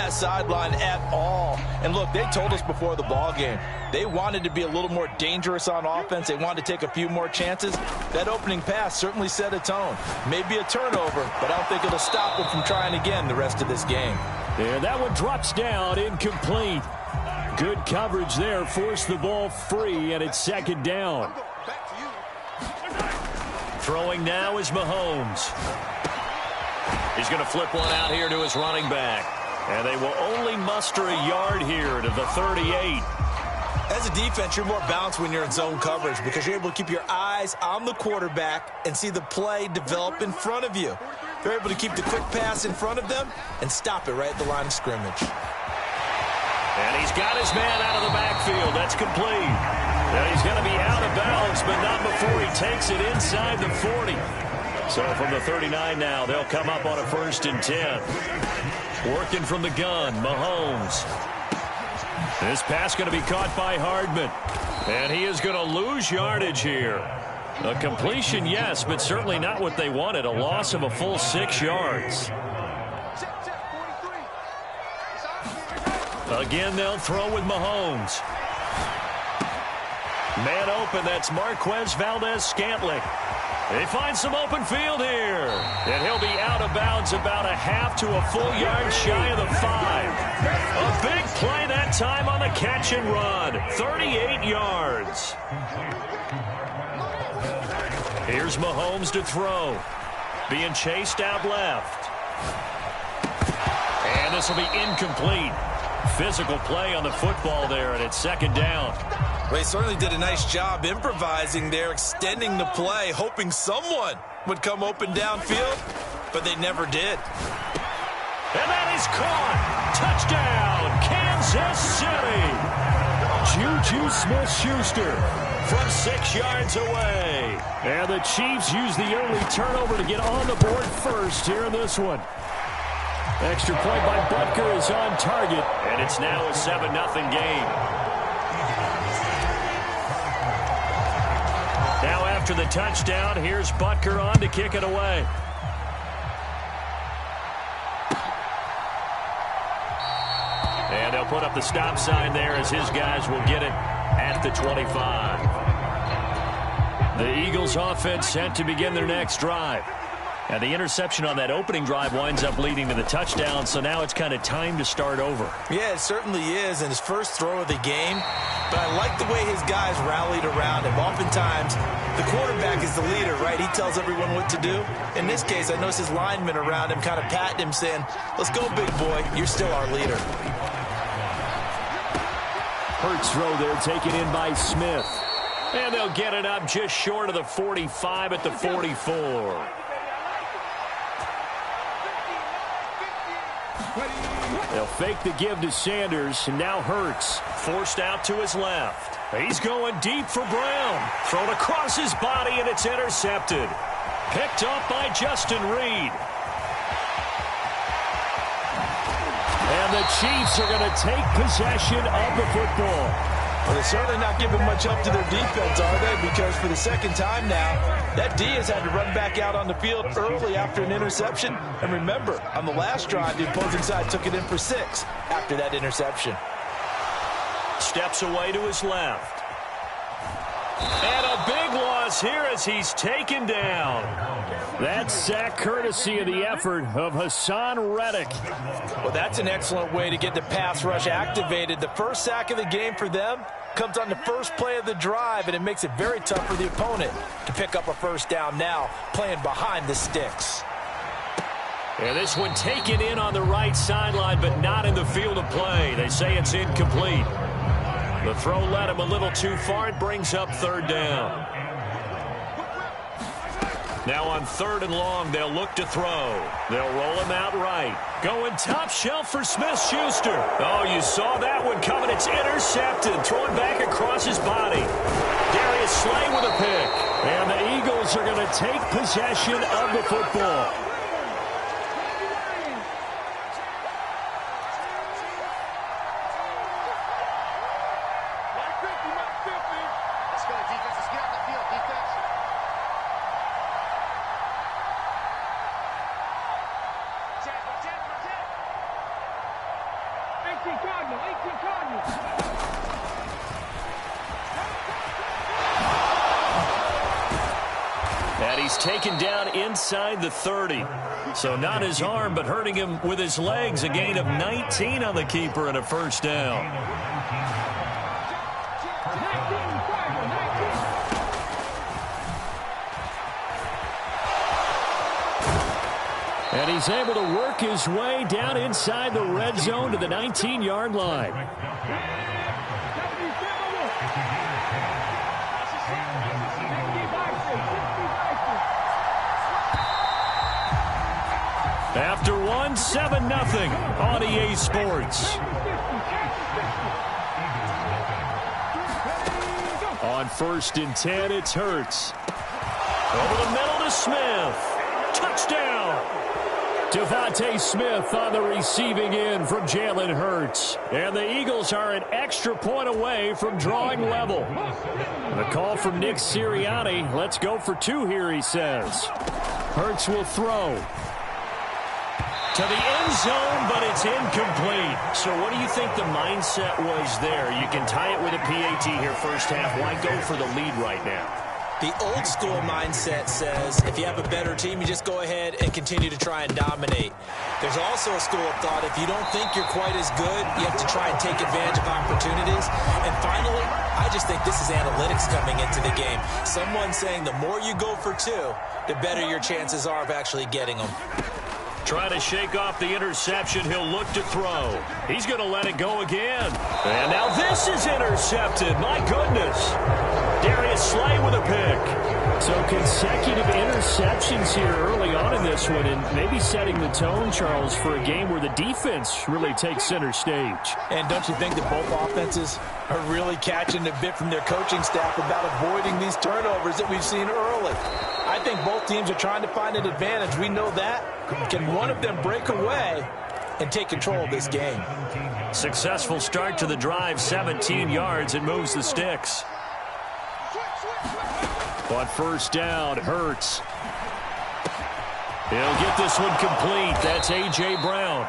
that sideline at all. And look, they told us before the ball game, they wanted to be a little more dangerous on offense. They wanted to take a few more chances. That opening pass certainly set a tone. Maybe a turnover, but I don't think it'll stop them from trying again the rest of this game. And that one drops down, incomplete. Good coverage there, forced the ball free, and it's second down. Throwing now is Mahomes. He's going to flip one out here to his running back. And they will only muster a yard here to the 38. As a defense, you're more balanced when you're in zone coverage because you're able to keep your eyes on the quarterback and see the play develop in front of you. They're able to keep the quick pass in front of them and stop it right at the line of scrimmage. And he's got his man out of the backfield. That's complete. And he's going to be out of bounds, but not before he takes it inside the 40. So from the 39 now, they'll come up on a 1st and 10. Working from the gun, Mahomes. This pass going to be caught by Hardman. And he is going to lose yardage here. A completion, yes, but certainly not what they wanted. A loss of a full 6 yards. Again, they'll throw with Mahomes. Man open, that's Marquez Valdez-Scantling. They find some open field here. And he'll be out of bounds about a half to a full yard shy of the 5. A big play that time on the catch and run. 38 yards. Here's Mahomes to throw. Being chased out left. And this will be incomplete. Physical play on the football there, and it's second down. They certainly did a nice job improvising there, extending the play, hoping someone would come open downfield, but they never did. And that is caught. Touchdown, Kansas City. Juju Smith-Schuster from 6 yards away. And the Chiefs use the early turnover to get on the board first here in this one. Extra point by Butker is on target, and it's now a 7-0 game. Now after the touchdown, here's Butker on to kick it away. And they'll put up the stop sign there as his guys will get it at the 25. The Eagles offense set to begin their next drive. And the interception on that opening drive winds up leading to the touchdown, so now it's kind of time to start over. Yeah, it certainly is, and his first throw of the game. But I like the way his guys rallied around him. Oftentimes, the quarterback is the leader, right? He tells everyone what to do. In this case, I noticed his linemen around him kind of patting him, saying, let's go, big boy. You're still our leader. Hurts throw there taken in by Smith. And they'll get it up just short of the 45 at the 44. They'll fake the give to Sanders, and now Hurts forced out to his left. He's going deep for Brown. Thrown across his body, and it's intercepted. Picked up by Justin Reed. And the Chiefs are going to take possession of the football. Well, they're certainly not giving much up to their defense, are they? Because for the second time now, that D has had to run back out on the field early after an interception. And remember, on the last drive, the opposing side took it in for 6 after that interception. Steps away to his left. And a big loss here as he's taken down. That sack courtesy of the effort of Hassan Reddick. Well, that's an excellent way to get the pass rush activated. The first sack of the game for them comes on the first play of the drive, and it makes it very tough for the opponent to pick up a first down now, playing behind the sticks. And this one taken in on the right sideline, but not in the field of play. They say it's incomplete. The throw led him a little too far. It brings up third down. Now on 3rd and long, they'll look to throw. They'll roll him out right. Going top shelf for Smith-Schuster. Oh, you saw that one coming. It's intercepted. Throwing back across his body. Darius Slay with a pick. And the Eagles are going to take possession of the football. And he's taken down inside the 30. So not his arm, but hurting him with his legs. A gain of 19 on the keeper and a first down. And he's able to work his way down inside the red zone to the 19-yard line. After 1, 7-0 on EA Sports. On 1st and 10, it's Hurts. Over the middle to Smith. Touchdown! Devontae Smith on the receiving end from Jalen Hurts. And the Eagles are an extra point away from drawing level. The call from Nick Sirianni. Let's go for 2 here, he says. Hurts will throw to the end zone, but it's incomplete. So what do you think the mindset was there? You can tie it with a PAT here first half. Why go for the lead right now? The old school mindset says if you have a better team, you just go ahead and continue to try and dominate. There's also a school of thought, if you don't think you're quite as good, you have to try and take advantage of opportunities. And finally, I just think this is analytics coming into the game. Someone saying the more you go for 2, the better your chances are of actually getting them. Trying to shake off the interception. He'll look to throw. He's going to let it go again. And now this is intercepted. My goodness. Darius Slay with a pick. So consecutive interceptions here early on in this one, and maybe setting the tone, Charles, for a game where the defense really takes center stage. And don't you think that both offenses are really catching a bit from their coaching staff about avoiding these turnovers that we've seen early? I think both teams are trying to find an advantage. We know that. Can one of them break away and take control of this game? Successful start to the drive, 17 yards, and moves the sticks. On first down, Hurts. He'll get this one complete. That's A.J. Brown.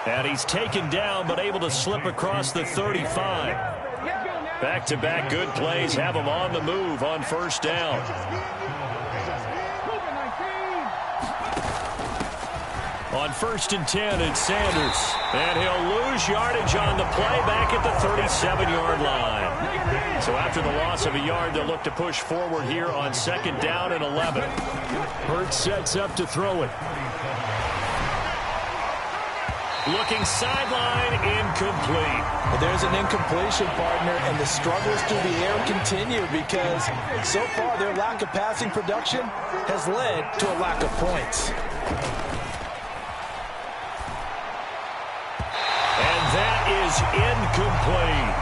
And he's taken down, but able to slip across the 35. Back-to-back good plays have him on the move on first down. On 1st and 10, it's Sanders. And he'll lose yardage on the play back at the 37-yard line. So after the loss of a yard, they'll look to push forward here on 2nd down and 11. Hurts sets up to throw it. Looking sideline, incomplete. Well, there's an incompletion, partner, and the struggles through the air continue because so far their lack of passing production has led to a lack of points. That is incomplete.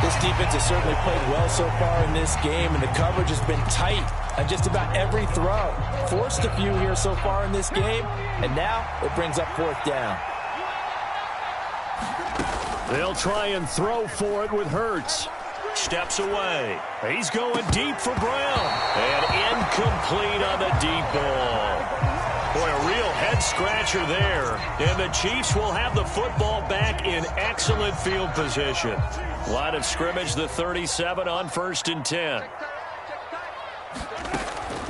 This defense has certainly played well so far in this game, and the coverage has been tight on just about every throw. Forced a few here so far in this game, and now it brings up 4th down. They'll try and throw for it with Hurts. Steps away. He's going deep for Brown. And incomplete on the deep ball. Boy, a real head-scratcher there. And the Chiefs will have the football back in excellent field position. Line of scrimmage, the 37 on 1st and 10.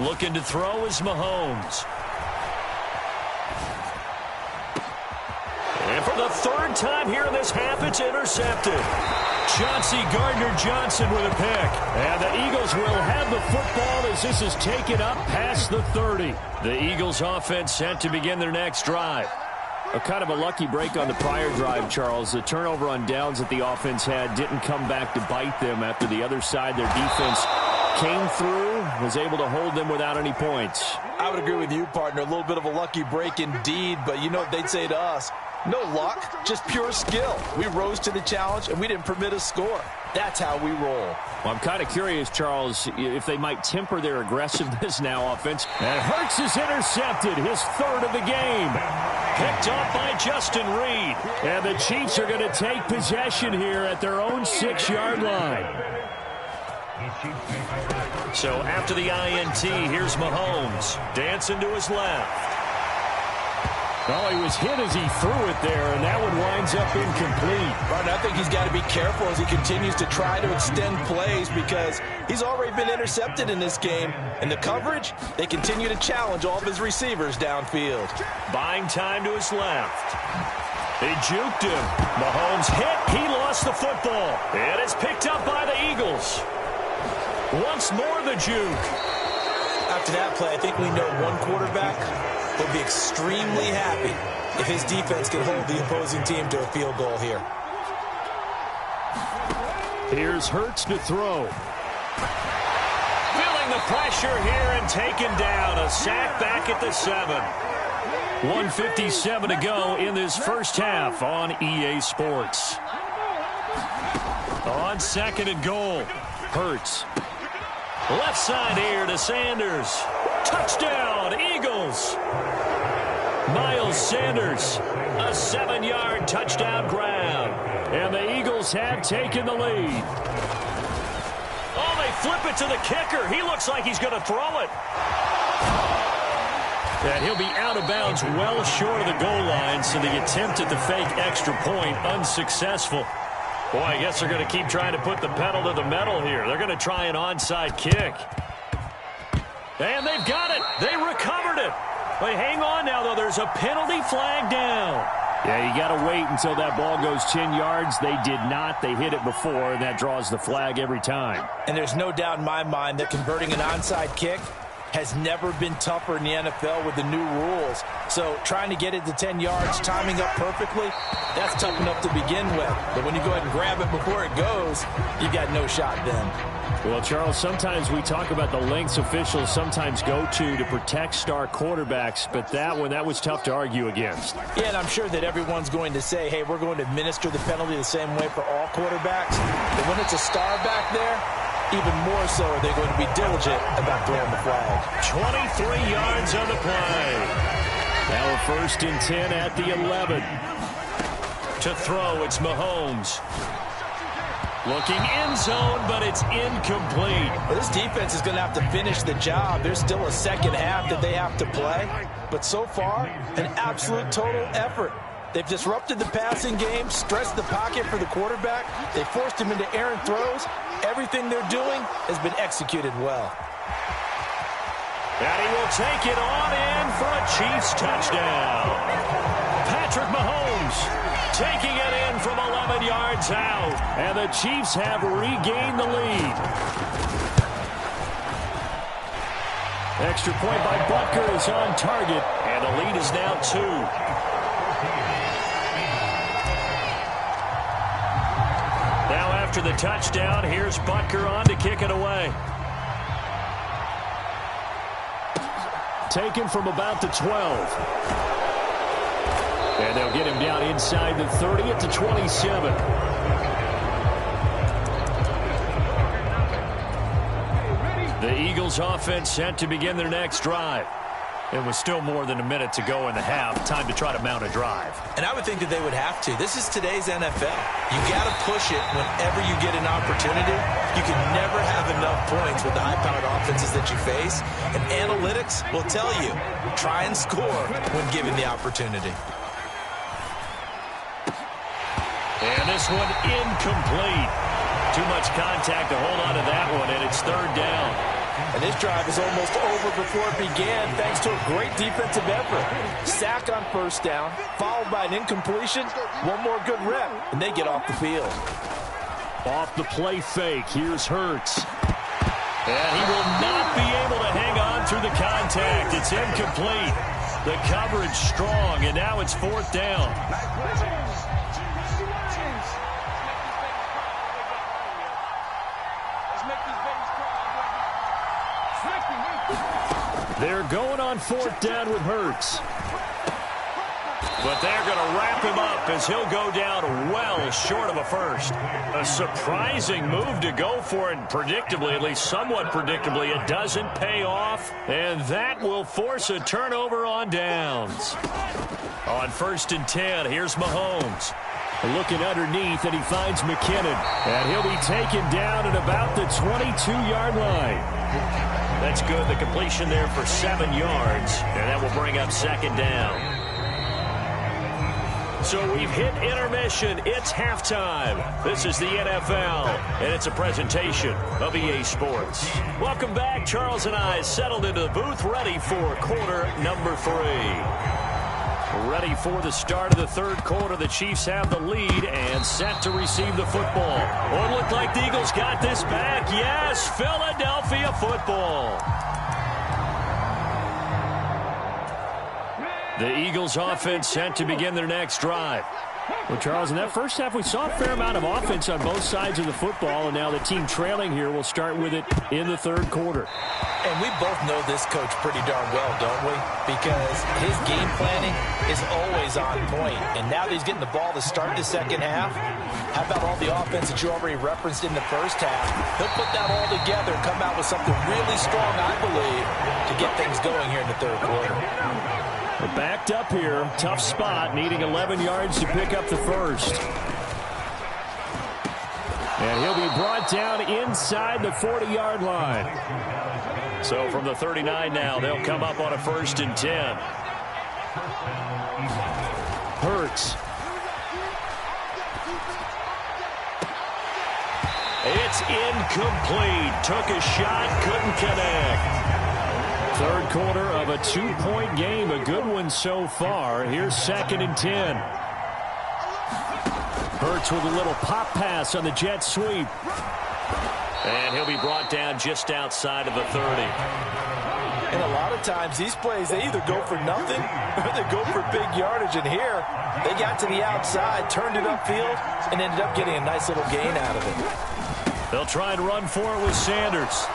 Looking to throw is Mahomes. And for the 3rd time here in this half, it's intercepted. Chauncey Gardner-Johnson with a pick. And the Eagles will have the football as this is taken up past the 30. The Eagles offense set to begin their next drive. A kind of a lucky break on the prior drive, Charles. The turnover on downs that the offense had didn't come back to bite them after the other side. Their defense came through, was able to hold them without any points. I would agree with you, partner. A little bit of a lucky break indeed, but you know what they'd say to us? No luck, just pure skill. We rose to the challenge, and we didn't permit a score. That's how we roll. Well, I'm kind of curious, Charles, if they might temper their aggressiveness now offense. And Hurts is intercepted, his 3rd of the game. Picked off by Justin Reed. And the Chiefs are going to take possession here at their own 6-yard line. So after the INT, here's Mahomes. Dancing to his left. Oh, he was hit as he threw it there, and that one winds up incomplete. Right, I think he's got to be careful as he continues to try to extend plays because he's already been intercepted in this game. And the coverage, they continue to challenge all of his receivers downfield. Buying time to his left. They juked him. Mahomes hit. He lost the football. And it's picked up by the Eagles. Once more the juke. After that play, I think we know one quarterback will be extremely happy if his defense can hold the opposing team to a field goal here. Here's Hurts to throw. Feeling the pressure here and taken down. A sack back at the 7. 1:57 to go in this first half on EA Sports. On 2nd and goal, Hurts. Left side here to Sanders. Touchdown, Eagles. Miles Sanders, a 7-yard touchdown grab. And the Eagles have taken the lead. Oh, they flip it to the kicker. He looks like he's going to throw it. And he'll be out of bounds well short of the goal line, so the attempt at the fake extra point unsuccessful. Boy, I guess they're going to keep trying to put the pedal to the metal here. They're going to try an onside kick. And they've got it. They recovered it. But hang on now, though. There's a penalty flag down. Yeah, you got to wait until that ball goes 10 yards. They did not. They hit it before, and that draws the flag every time. And there's no doubt in my mind that converting an onside kick has never been tougher in the NFL with the new rules. So trying to get it to 10 yards, timing up perfectly, that's tough enough to begin with. But when you go ahead and grab it before it goes, you got no shot then. Well, Charles, sometimes we talk about the lengths officials sometimes go to protect star quarterbacks, but that was tough to argue against. Yeah, and I'm sure that everyone's going to say, hey, we're going to administer the penalty the same way for all quarterbacks. But when it's a star back there, even more so are they going to be diligent about throwing the flag. 23 yards on the play. Now a 1st and 10 at the 11. To throw, it's Mahomes. Looking end zone, but it's incomplete. Well, this defense is going to have to finish the job. There's still a second half that they have to play. But so far, an absolute total effort. They've disrupted the passing game, stressed the pocket for the quarterback. They forced him into errant throws. Everything they're doing has been executed well. And he will take it on in for a Chiefs touchdown. Patrick Mahomes taking it in from 11 yards out. And the Chiefs have regained the lead. Extra point by Butker is on target. And the lead is now 2. Now after the touchdown, here's Butker on to kick it away. Taken from about the 12. And they'll get him down inside the 30 at the 27. The Eagles offense set to begin their next drive. It was still more than a minute to go in the half. Time to try to mount a drive. And I would think that they would have to. This is today's NFL. You got to push it whenever you get an opportunity. You can never have enough points with the high-powered offenses that you face. And analytics will tell you, try and score when given the opportunity. And this one incomplete. Too much contact to hold on to that one, and it's 3rd down. And this drive is almost over before it began thanks to a great defensive effort. Sack on 1st down, followed by an incompletion. One more good rep, and they get off the field. Off the play fake, here's Hurts. And he will not be able to hang on through the contact. It's incomplete. The coverage strong, and now it's 4th down. They're going on 4th down with Hurts. But they're going to wrap him up as he'll go down well short of a first. A surprising move to go for it, and predictably, at least somewhat predictably, it doesn't pay off. And that will force a turnover on downs. On 1st and 10, here's Mahomes. Looking underneath, and he finds McKinnon. And he'll be taken down at about the 22-yard line. That's good. The completion there for 7 yards. And that will bring up 2nd down. So we've hit intermission. It's halftime. This is the NFL, and it's a presentation of EA Sports. Welcome back. Charles and I settled into the booth, ready for quarter number 3. Ready for the start of the third quarter. The Chiefs have the lead and set to receive the football. Oh, it looked like the Eagles got this back. Yes, Philadelphia football. The Eagles offense set to begin their next drive. Well, Charles, in that first half, we saw a fair amount of offense on both sides of the football, and now the team trailing here will start with it in the third quarter. And we both know this coach pretty darn well, don't we? Because his game planning is always on point. And now that he's getting the ball to start the second half, how about all the offense that you already referenced in the first half? He'll put that all together and come out with something really strong, I believe, to get things going here in the third quarter. We're backed up here. Tough spot, needing 11 yards to pick up the first. And he'll be brought down inside the 40-yard line. So from the 39 now, they'll come up on a 1st and 10. Hurts. It's incomplete. Took a shot, couldn't connect. Third quarter of a 2-point game. A good one so far. Here's 2nd and 10. Hurts with a little pop pass on the jet sweep. And he'll be brought down just outside of the 30. And a lot of times these plays, they either go for nothing or they go for big yardage. And here, they got to the outside, turned it upfield, and ended up getting a nice little gain out of it. They'll try and run for it with Sanders.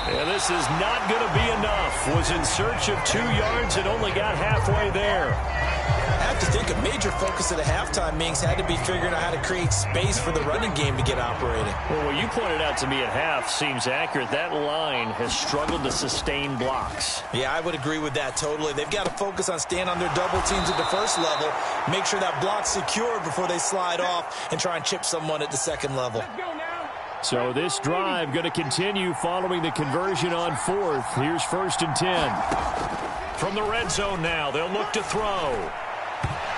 And this is not going to be enough. Was in search of 2 yards and only got halfway there. I have to think a major focus at a halftime means had to be figuring out how to create space for the running game to get operating. Well, what you pointed out to me at half seems accurate. That line has struggled to sustain blocks. Yeah, I would agree with that totally. They've got to focus on staying on their double teams at the first level, make sure that block's secured before they slide off and try and chip someone at the second level. So this drive going to continue following the conversion on 4th. Here's 1st and 10. From the red zone now, they'll look to throw.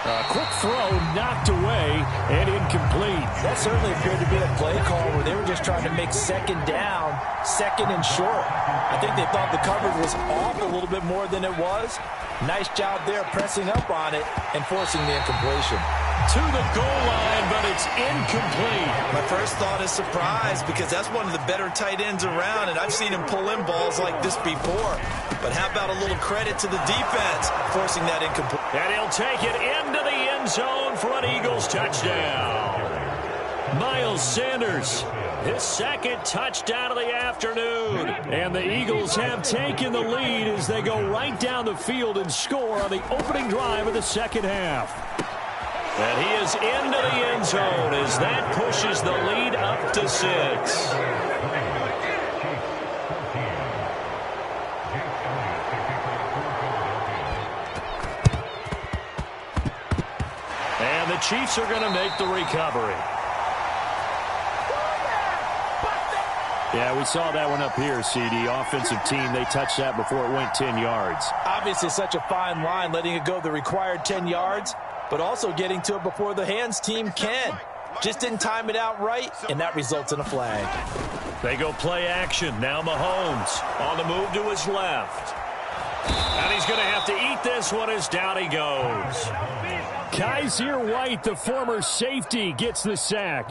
A quick throw knocked away and incomplete. That certainly appeared to be a play call where they were just trying to make second down, 2nd and short. I think they thought the coverage was off a little bit more than it was. Nice job there pressing up on it and forcing the incompletion. To the goal line, but it's incomplete. My first thought is surprise because that's one of the better tight ends around, and I've seen him pull in balls like this before. But how about a little credit to the defense forcing that incomplete? And he'll take it into the end zone for an Eagles touchdown. Miles Sanders, his 2nd touchdown of the afternoon. And the Eagles have taken the lead as they go right down the field and score on the opening drive of the second half. And he is into the end zone as that pushes the lead up to 6. And the Chiefs are going to make the recovery. Yeah, we saw that one up here, CD. Offensive team, they touched that before it went 10 yards. Obviously such a fine line, letting it go the required 10 yards, but also getting to it before the hands team can. Just didn't time it out right, and that results in a flag. They go play action. Now Mahomes on the move to his left. And he's going to have to eat this one as down he goes. Kaiser White, the former safety, gets the sack.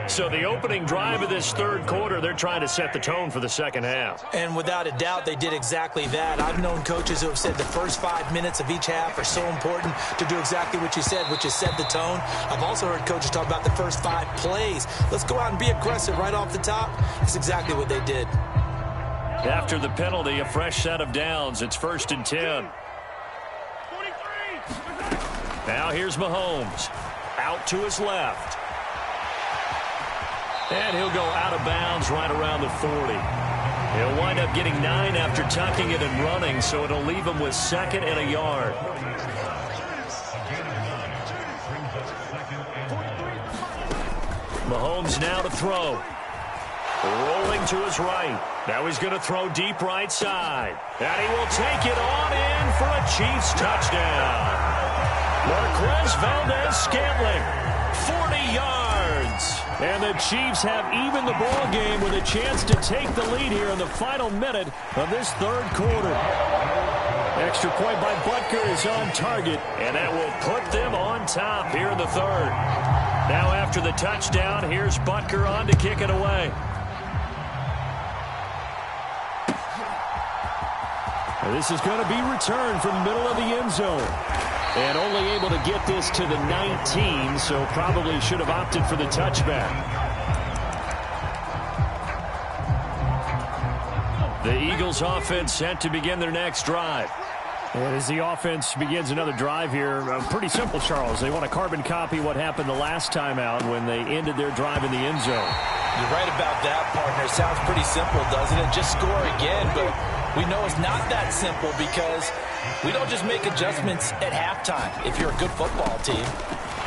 So the opening drive of this third quarter, they're trying to set the tone for the second half. And without a doubt, they did exactly that. I've known coaches who have said the first 5 minutes of each half are so important to do exactly what you said, which is set the tone. I've also heard coaches talk about the first 5 plays. Let's go out and be aggressive right off the top. That's exactly what they did. After the penalty, a fresh set of downs. It's 1st and 10. Now here's Mahomes. Out to his left. And he'll go out of bounds right around the 40. He'll wind up getting 9 after tucking it and running, so it'll leave him with 2nd and a yard. Mahomes now to throw. Rolling to his right. Now he's going to throw deep right side. And he will take it on in for a Chiefs touchdown. Marquez Valdez-Scantling, 40 yards. And the Chiefs have evened the ball game with a chance to take the lead here in the final minute of this third quarter. Extra point by Butker is on target, and that will put them on top here in the third. Now after the touchdown, here's Butker on to kick it away. This is going to be returned from the middle of the end zone. And only able to get this to the 19, so probably should have opted for the touchback. The Eagles offense set to begin their next drive. And as the offense begins another drive here, pretty simple, Charles. They want to carbon copy what happened the last time out when they ended their drive in the end zone. You're right about that, partner. Sounds pretty simple, doesn't it? Just score again, but we know it's not that simple because we don't just make adjustments at halftime if you're a good football team.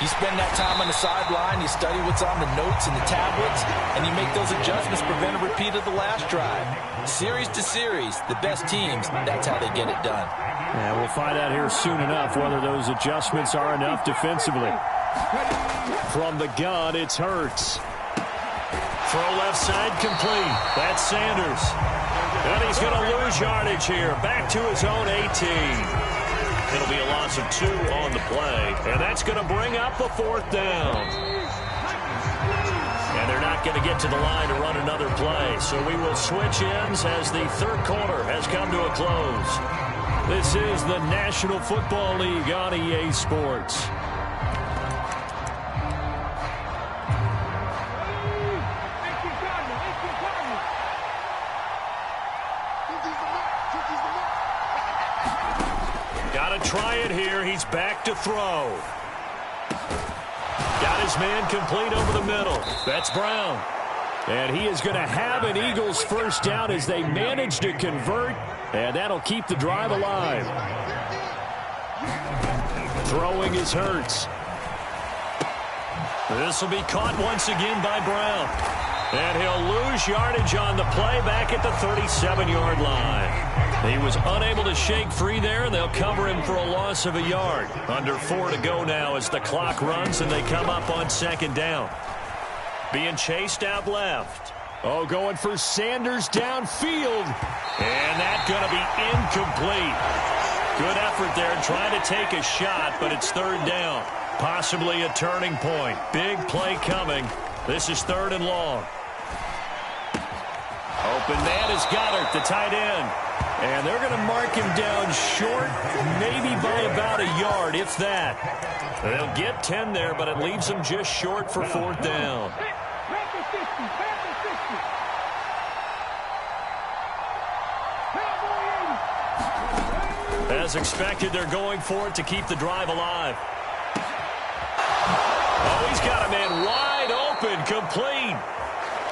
You spend that time on the sideline, you study what's on the notes and the tablets, and you make those adjustments, prevent a repeat of the last drive. Series to series, the best teams, that's how they get it done. Yeah, we'll find out here soon enough whether those adjustments are enough defensively. From the gun, it's Hurts. Throw left side complete. That's Sanders. And he's going to lose yardage here. Back to his own 18. It'll be a loss of 2 on the play. And that's going to bring up a fourth down. And they're not going to get to the line to run another play. So we will switch ends as the third quarter has come to a close. This is the National Football League on EA Sports. Try it here. He's back to throw. Got his man complete over the middle. That's Brown. And he is going to have an Eagles first down as they manage to convert. And that'll keep the drive alive. Throwing is Hurts. This will be caught once again by Brown. And he'll lose yardage on the play back at the 37-yard line. He was unable to shake free there, and they'll cover him for a loss of a yard. Under 4 to go now as the clock runs, and they come up on second down. Being chased out left. Oh, going for Sanders downfield. And that's going to be incomplete. Good effort there trying to take a shot, but it's third down. Possibly a turning point. Big play coming. This is third and long. Open man is Goddard, the tight end. And they're going to mark him down short, maybe by about a yard, if that. They'll get 10 there, but it leaves them just short for fourth down. As expected, they're going for it to keep the drive alive. Oh, he's got a man wide open, complete.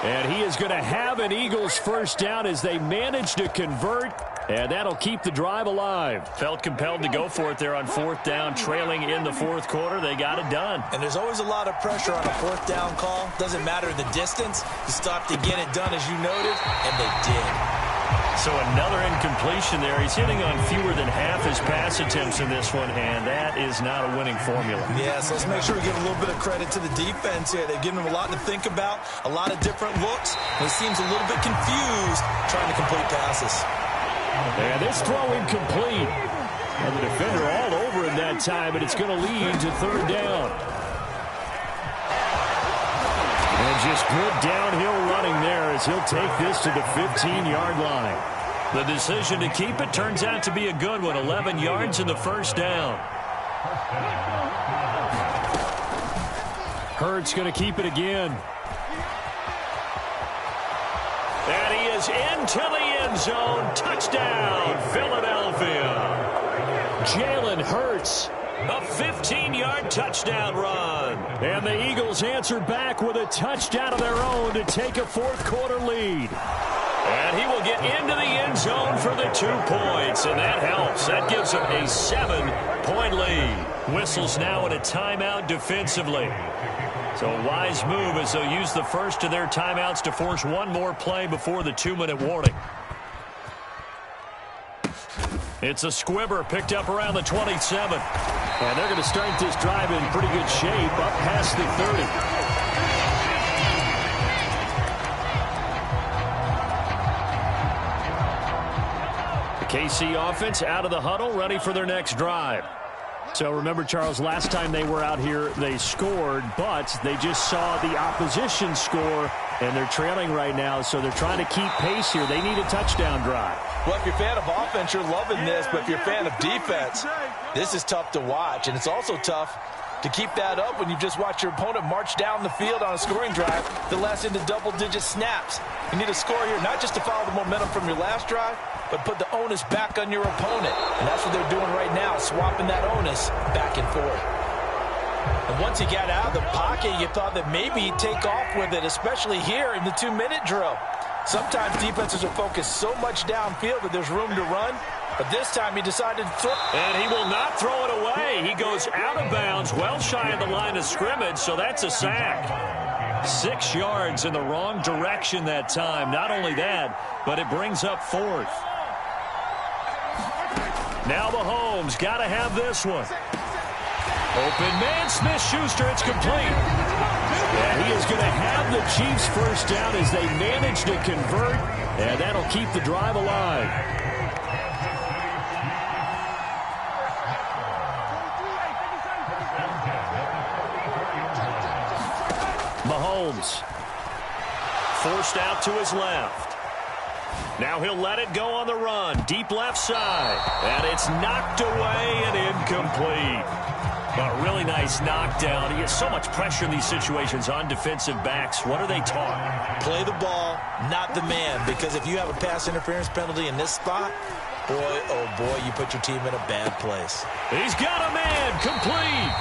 And he is going to have an Eagles first down as they manage to convert. And that'll keep the drive alive. Felt compelled to go for it there on fourth down, trailing in the fourth quarter. They got it done. And there's always a lot of pressure on a fourth down call. Doesn't matter the distance. You stop to get it done, as you noted, and they did. So another incompletion there. He's hitting on fewer than half his pass attempts in this one, and that is not a winning formula. Yeah, so let's make sure we give a little bit of credit to the defense here. They've given him a lot to think about, a lot of different looks. He seems a little bit confused trying to complete passes. And this throw incomplete. And the defender all over him that time, but it's going to lead to third down. And just good downhill running there as he'll take this to the 15-yard line. The decision to keep it turns out to be a good one. 11 yards in the first down. Hurts going to keep it again. And he is into the end zone. Touchdown, Philadelphia. Jalen Hurts, a 15-yard touchdown run. And the Eagles answer back with a touchdown of their own to take a fourth-quarter lead. And he will get into the end zone for the 2 points, and that helps. That gives them a 7-point lead. Whistles now in a timeout defensively. So a wise move as they'll use the first of their timeouts to force one more play before the 2-minute warning. It's a squibber picked up around the 27. And they're going to start this drive in pretty good shape up past the 30. The KC offense out of the huddle, ready for their next drive. So remember, Charles, last time they were out here, they scored, but they just saw the opposition score, and they're trailing right now, so they're trying to keep pace here. They need a touchdown drive. Well, if you're a fan of offense, you're loving this, but if you're a fan of defense, this is tough to watch, and it's also tough to keep that up when you just watch your opponent march down the field on a scoring drive that lasts into double-digit snaps. You need a score here, not just to follow the momentum from your last drive, but put the onus back on your opponent. And that's what they're doing right now, swapping that onus back and forth. And once he got out of the pocket, you thought that maybe he'd take off with it, especially here in the 2-minute drill. Sometimes defenses are focused so much downfield that there's room to run, but this time he decided to throw. And he will not throw it away. He goes out of bounds, well shy of the line of scrimmage, so that's a sack. 6 yards in the wrong direction that time. Not only that, but it brings up 4th. Now Mahomes got to have this one. Open man, Smith-Schuster, it's complete. And he is going to have the Chiefs first down as they manage to convert, and that'll keep the drive alive. Mahomes forced out to his left. Now he'll let it go on the run. Deep left side. And it's knocked away and incomplete. But really nice knockdown. He has so much pressure in these situations on defensive backs. What are they taught? Play the ball, not the man. Because if you have a pass interference penalty in this spot, boy, oh boy, you put your team in a bad place. He's got a man. Complete.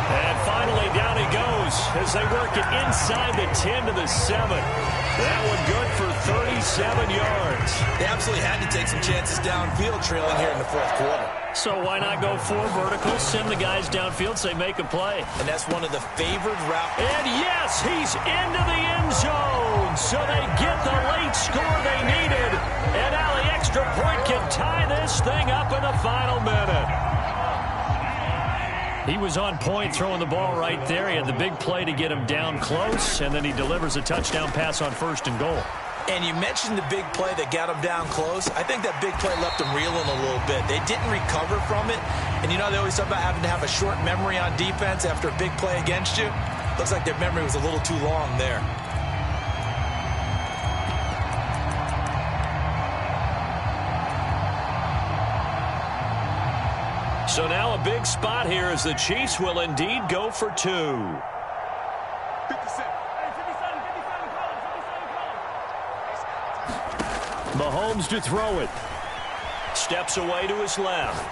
And finally down he goes as they work it inside the 10 to the 7. That one good for 37 yards. They absolutely had to take some chances downfield trailing here in the 4th quarter. So why not go 4 verticals, send the guys downfield, say make a play. And that's one of the favored routes. And yes, he's into the end zone. So they get the late score they needed. And now the extra point can tie this thing up in the final minute. He was on point throwing the ball right there. He had the big play to get him down close, and then he delivers a touchdown pass on 1st and goal. And you mentioned the big play that got him down close. I think that big play left him reeling a little bit. They didn't recover from it. And you know, they always talk about having to have a short memory on defense after a big play against you. Looks like their memory was a little too long there. So now a big spot here as the Chiefs will indeed go for 2. Mahomes to throw it. Steps away to his left.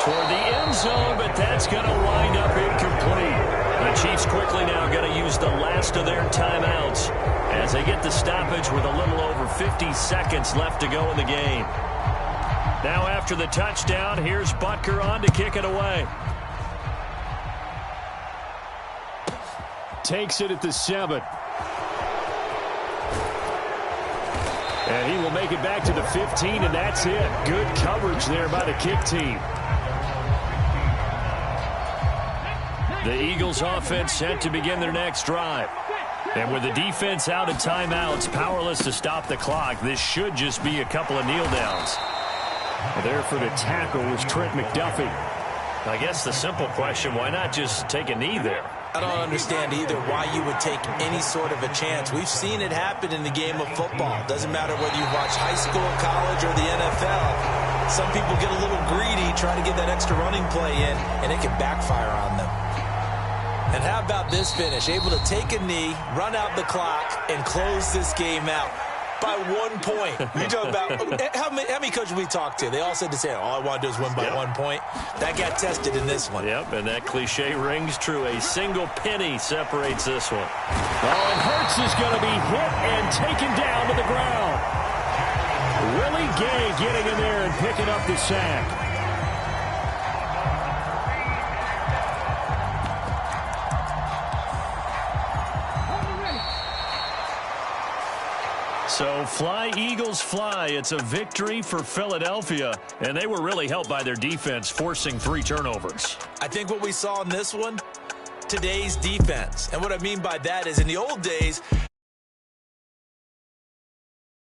Toward the end zone, but that's going to wind up incomplete. The Chiefs quickly now going to use the last of their timeouts as they get the stoppage with a little over 50 seconds left to go in the game. Now after the touchdown, here's Butker on to kick it away. Takes it at the 7. And he will make it back to the 15, and that's it. Good coverage there by the kick team. The Eagles offense set to begin their next drive. And with the defense out of timeouts, powerless to stop the clock, this should just be a couple of kneel downs. There for the tackle was Trent McDuffie. I guess the simple question, why not just take a knee there? I don't understand either why you would take any sort of a chance. We've seen it happen in the game of football. Doesn't matter whether you watch high school, college, or the NFL. Some people get a little greedy, try to get that extra running play in, and it can backfire on them. And how about this finish? Able to take a knee, run out the clock, and close this game out. By 1 point. You talk about how many coaches we talked to? They all said the same. All I want to do is win by 1 point. That got tested in this one. Yep, and that cliche rings true. A single penny separates this one. Oh, and Hurts is going to be hit and taken down to the ground. Willie Gay getting in there and picking up the sack. So fly, Eagles, fly. It's a victory for Philadelphia, and they were really helped by their defense forcing 3 turnovers. I think what we saw in this one, today's defense. And what I mean by that is in the old days,